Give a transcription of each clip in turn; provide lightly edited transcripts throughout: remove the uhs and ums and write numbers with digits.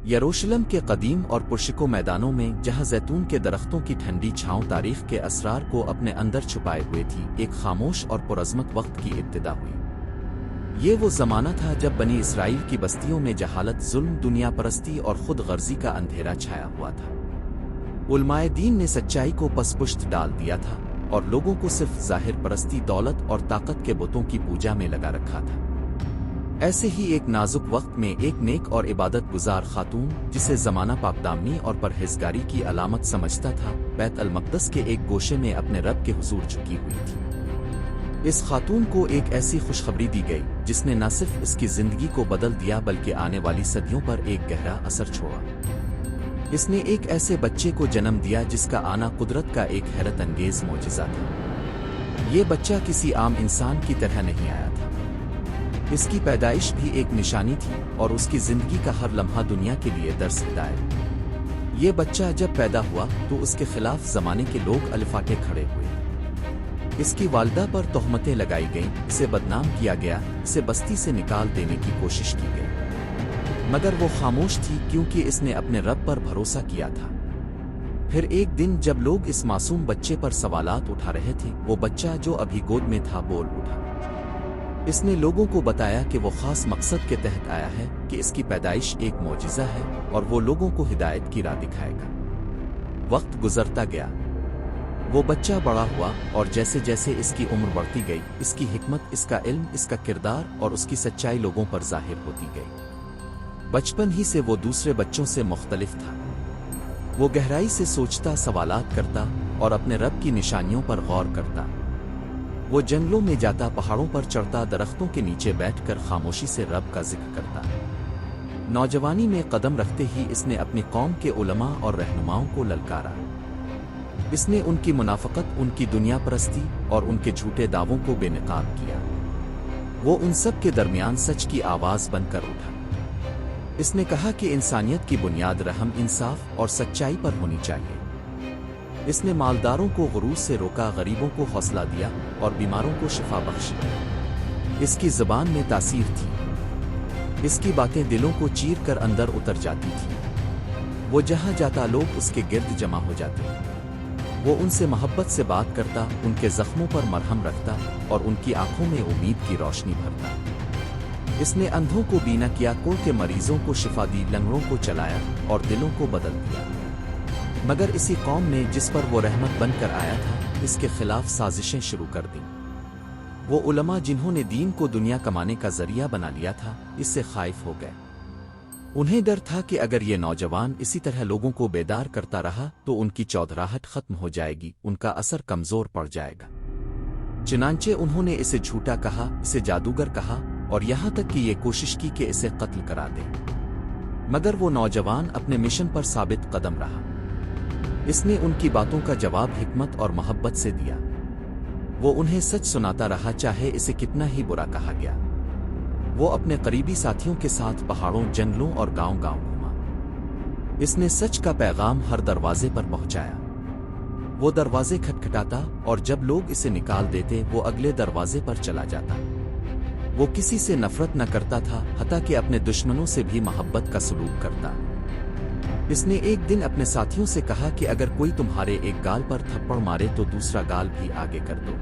یروشلم کے قدیم اور پرشکو میدانوں میں جہاں زیتون کے درختوں کی ٹھنڈی چھاؤں تاریخ کے اسرار کو اپنے اندر چھپائے ہوئے تھی، ایک خاموش اور پرعظمت وقت کی ابتدا ہوئی۔ یہ وہ زمانہ تھا جب بنی اسرائیل کی بستیوں میں جہالت، ظلم، دنیا پرستی اور خود غرضی کا اندھیرا چھایا ہوا تھا۔ علماء دین نے سچائی کو پس پشت ڈال دیا تھا اور لوگوں کو صرف ظاہر پرستی، دولت اور طاقت کے بتوں کی پوجا میں لگا رکھا تھا۔ ایسے ہی ایک نازک وقت میں ایک نیک اور عبادت گزار خاتون، جسے زمانہ پاکدامنی اور پرہیزگاری کی علامت سمجھتا تھا، بیت المقدس کے ایک گوشے میں اپنے رب کے حضور جھکی ہوئی تھی۔ اس خاتون کو ایک ایسی خوشخبری دی گئی جس نے نہ صرف اس کی زندگی کو بدل دیا بلکہ آنے والی صدیوں پر ایک گہرا اثر چھوڑا۔ اس نے ایک ایسے بچے کو جنم دیا جس کا آنا قدرت کا ایک حیرت انگیز معجزہ تھا۔ یہ بچہ کسی عام انسان کی طرح نہیں آیا تھا۔ اس کی پیدائش بھی ایک نشانی تھی اور اس کی زندگی کا ہر لمحہ دنیا کے لیے درس ہدایت۔ یہ بچہ جب پیدا ہوا تو اس کے خلاف زمانے کے لوگ الفاٹے کھڑے ہوئے۔ اس کی والدہ پر تہمتیں لگائی گئیں، اسے بدنام کیا گیا، اسے بستی سے نکال دینے کی کوشش کی گئی، مگر وہ خاموش تھی کیونکہ اس نے اپنے رب پر بھروسہ کیا تھا۔ پھر ایک دن جب لوگ اس معصوم بچے پر سوالات اٹھا رہے تھے، وہ بچہ جو ابھی گود میں تھا بول اٹھا۔ اس نے لوگوں کو بتایا کہ وہ خاص مقصد کے تحت آیا ہے، کہ اس کی پیدائش ایک معجزہ ہے اور وہ لوگوں کو ہدایت کی راہ دکھائے گا۔ وقت گزرتا گیا، وہ بچہ بڑا ہوا اور جیسے جیسے اس کی عمر بڑھتی گئی، اس کی حکمت، اس کا علم، اس کا کردار اور اس کی سچائی لوگوں پر ظاہر ہوتی گئی۔ بچپن ہی سے وہ دوسرے بچوں سے مختلف تھا۔ وہ گہرائی سے سوچتا، سوالات کرتا اور اپنے رب کی نشانیوں پر غور کرتا۔ وہ جنگلوں میں جاتا، پہاڑوں پر چڑھتا، درختوں کے نیچے بیٹھ کر خاموشی سے رب کا ذکر کرتا۔ نوجوانی میں قدم رکھتے ہی اس نے اپنی قوم کے علماء اور رہنماؤں کو للکارا۔ اس نے ان کی منافقت، ان کی دنیا پرستی اور ان کے جھوٹے دعووں کو بے نقاب کیا۔ وہ ان سب کے درمیان سچ کی آواز بن کر اٹھا۔ اس نے کہا کہ انسانیت کی بنیاد رحم، انصاف اور سچائی پر ہونی چاہیے۔ اس نے مالداروں کو غرور سے روکا، غریبوں کو حوصلہ دیا اور بیماروں کو شفا بخشی۔ اس کی زبان میں تاثیر تھی، اس کی باتیں دلوں کو چیر کر اندر اتر جاتی تھی۔ وہ جہاں جاتا لوگ اس کے گرد جمع ہو جاتے۔ وہ ان سے محبت سے بات کرتا، ان کے زخموں پر مرہم رکھتا اور ان کی آنکھوں میں امید کی روشنی بھرتا۔ اس نے اندھوں کو بینا کیا، کوڑ کے مریضوں کو شفا دی، لنگڑوں کو چلایا اور دلوں کو بدل دیا۔ مگر اسی قوم نے جس پر وہ رحمت بن کر آیا تھا، اس کے خلاف سازشیں شروع کر دیں۔ وہ علماء جنہوں نے دین کو دنیا کمانے کا ذریعہ بنا لیا تھا، اس سے خائف ہو گئے۔ انہیں ڈر تھا کہ اگر یہ نوجوان اسی طرح لوگوں کو بیدار کرتا رہا تو ان کی چودراہٹ ختم ہو جائے گی، ان کا اثر کمزور پڑ جائے گا۔ چنانچہ انہوں نے اسے جھوٹا کہا، اسے جادوگر کہا اور یہاں تک کہ یہ کوشش کی کہ اسے قتل کرا دے۔ مگر وہ نوجوان اپنے مشن پر ثابت قدم رہا۔ اس نے ان کی باتوں کا جواب حکمت اور محبت سے دیا۔ وہ انہیں سچ سناتا رہا، چاہے اسے کتنا ہی برا کہا گیا۔ وہ اپنے قریبی ساتھیوں کے ساتھ پہاڑوں، جنگلوں اور گاؤں گاؤں گھوما۔ اس نے سچ کا پیغام ہر دروازے پر پہنچایا۔ وہ دروازے کھٹکھٹاتا اور جب لوگ اسے نکال دیتے وہ اگلے دروازے پر چلا جاتا۔ وہ کسی سے نفرت نہ کرتا تھا، حتیٰ کہ اپنے دشمنوں سے بھی محبت کا سلوک کرتا۔ اس نے ایک دن اپنے ساتھیوں سے کہا کہ اگر کوئی تمہارے ایک گال پر تھپڑ مارے تو دوسرا گال بھی آگے کر دو۔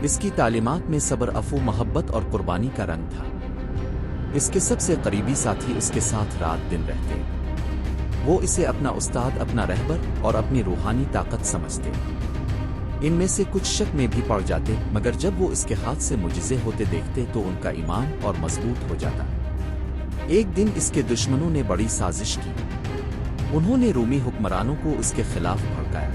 اس کی تعلیمات میں صبر، عفو، محبت اور قربانی کا رنگ تھا۔ اس کے سب سے قریبی ساتھی اس کے ساتھ رات دن رہتے۔ وہ اسے اپنا استاد، اپنا رہبر اور اپنی روحانی طاقت سمجھتے۔ ان میں سے کچھ شک میں بھی پڑ جاتے، مگر جب وہ اس کے ہاتھ سے معجزے ہوتے دیکھتے تو ان کا ایمان اور مضبوط ہو جاتا۔ ایک دن اس کے دشمنوں نے بڑی سازش کی۔ انہوں نے رومی حکمرانوں کو اس کے خلاف بھڑکایا۔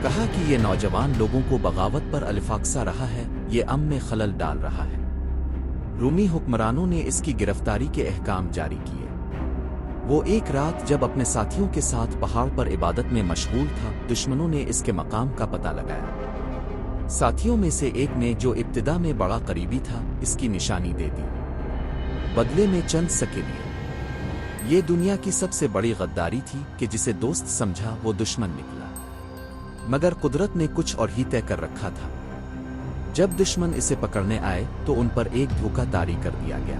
کہا کہ یہ نوجوان لوگوں کو بغاوت پر الفاقسہ رہا ہے، یہ امن میں خلل ڈال رہا ہے۔ رومی حکمرانوں نے اس کی گرفتاری کے احکام جاری کیے۔ وہ ایک رات جب اپنے ساتھیوں کے ساتھ پہاڑ پر عبادت میں مشغول تھا، دشمنوں نے اس کے مقام کا پتہ لگایا۔ ساتھیوں میں سے ایک نے، جو ابتدا میں بڑا قریبی تھا، اس کی نشانی دے دی، بدلے میں چند سکے لیے۔ یہ دنیا کی سب سے بڑی غداری تھی کہ جسے دوست سمجھا وہ دشمن نکلا۔ مگر قدرت نے کچھ اور ہی طے کر رکھا تھا۔ جب دشمن اسے پکڑنے آئے تو ان پر ایک دھوکہ طاری کر دیا گیا۔